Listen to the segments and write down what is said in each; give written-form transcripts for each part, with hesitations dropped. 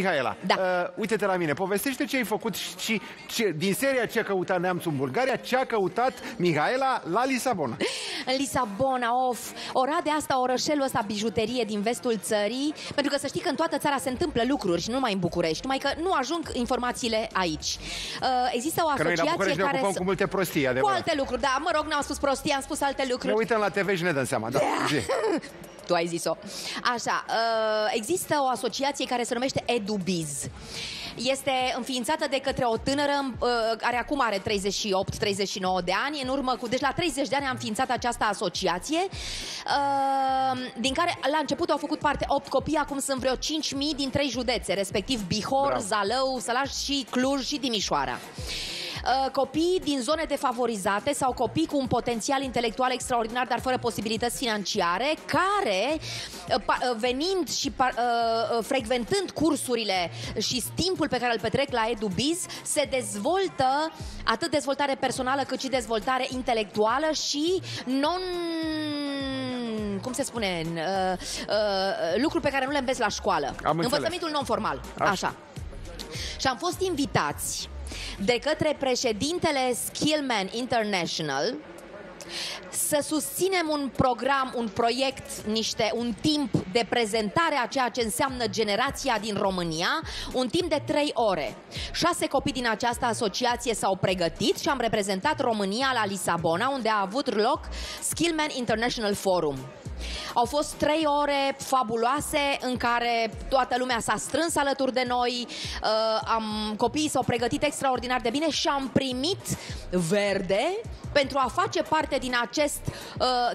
Mihaela, Da. uite-te la mine, povestește ce ai făcut și din seria Ce a căutat neamțul în Bulgaria, ce a căutat Mihaela la Lisabona. În Lisabona, Oradea asta, orășelul ăsta, bijuterie din vestul țării, pentru că să știi că în toată țara se întâmplă lucruri și nu numai în București, numai că nu ajung informațiile aici. Există o asociație că noi care... ne ocupăm cu multe prostii, adevărat. Cu alte lucruri, da, mă rog, n-am spus prostii, am spus alte lucruri. Ne uităm la TV și ne dăm seama, da. Tu ai zis-o. Așa, există o asociație care se numește EduBiz. Este înființată de către o tânără care acum are 38-39 de ani. În urmă deci la 30 de ani a înființat această asociație, din care la început au făcut parte 8 copii, acum sunt vreo 5.000 din 3 județe, respectiv Bihor, Bravo. Zalău, Sălaș și Cluj și Timișoara. Copii din zone defavorizate sau copii cu un potențial intelectual extraordinar, dar fără posibilități financiare, care, venind și frecventând cursurile și timpul pe care îl petrec la EduBiz, se dezvoltă atât dezvoltare personală cât și dezvoltare intelectuală și cum se spune, lucruri pe care nu le înveți la școală. Învățământul non-formal. Așa. Și am fost invitați de către președintele Skillman International să susținem un program, un proiect, un timp de prezentare a ceea ce înseamnă generația din România, un timp de 3 ore. 6 copii din această asociație s-au pregătit și am reprezentat România la Lisabona, unde a avut loc Skillman International Forum. Au fost 3 ore fabuloase în care toată lumea s-a strâns alături de noi, copiii s-au pregătit extraordinar de bine și am primit verde pentru a face parte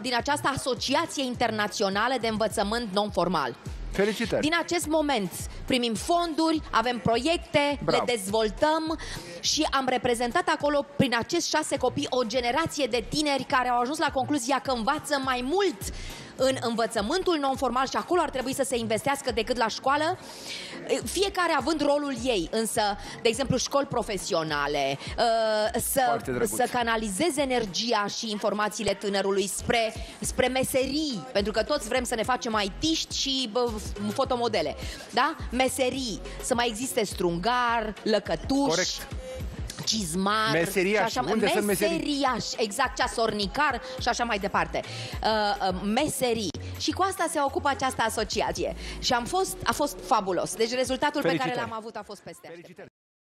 din această asociație internațională de învățământ non-formal. Felicitări! Din acest moment primim fonduri, avem proiecte, Bravo. le dezvoltăm și am reprezentat acolo prin acești 6 copii o generație de tineri care au ajuns la concluzia că învață mai mult în învățământul non-formal și acolo ar trebui să se investească decât la școală, fiecare având rolul ei, însă, de exemplu, școli profesionale, să canalizeze energia și informațiile tânărului spre meserii, pentru că toți vrem să ne facem IT-ști și fotomodele, da? Meserii, să mai existe strungar, lăcătuș, corect, cizmar, meseriaș, unde sunt meseriaș, exact, ceasornicar și așa mai departe. Meserii. Și cu asta se ocupă această asociație. Și a fost fabulos. Deci rezultatul pe care l-am avut a fost peste așteptări.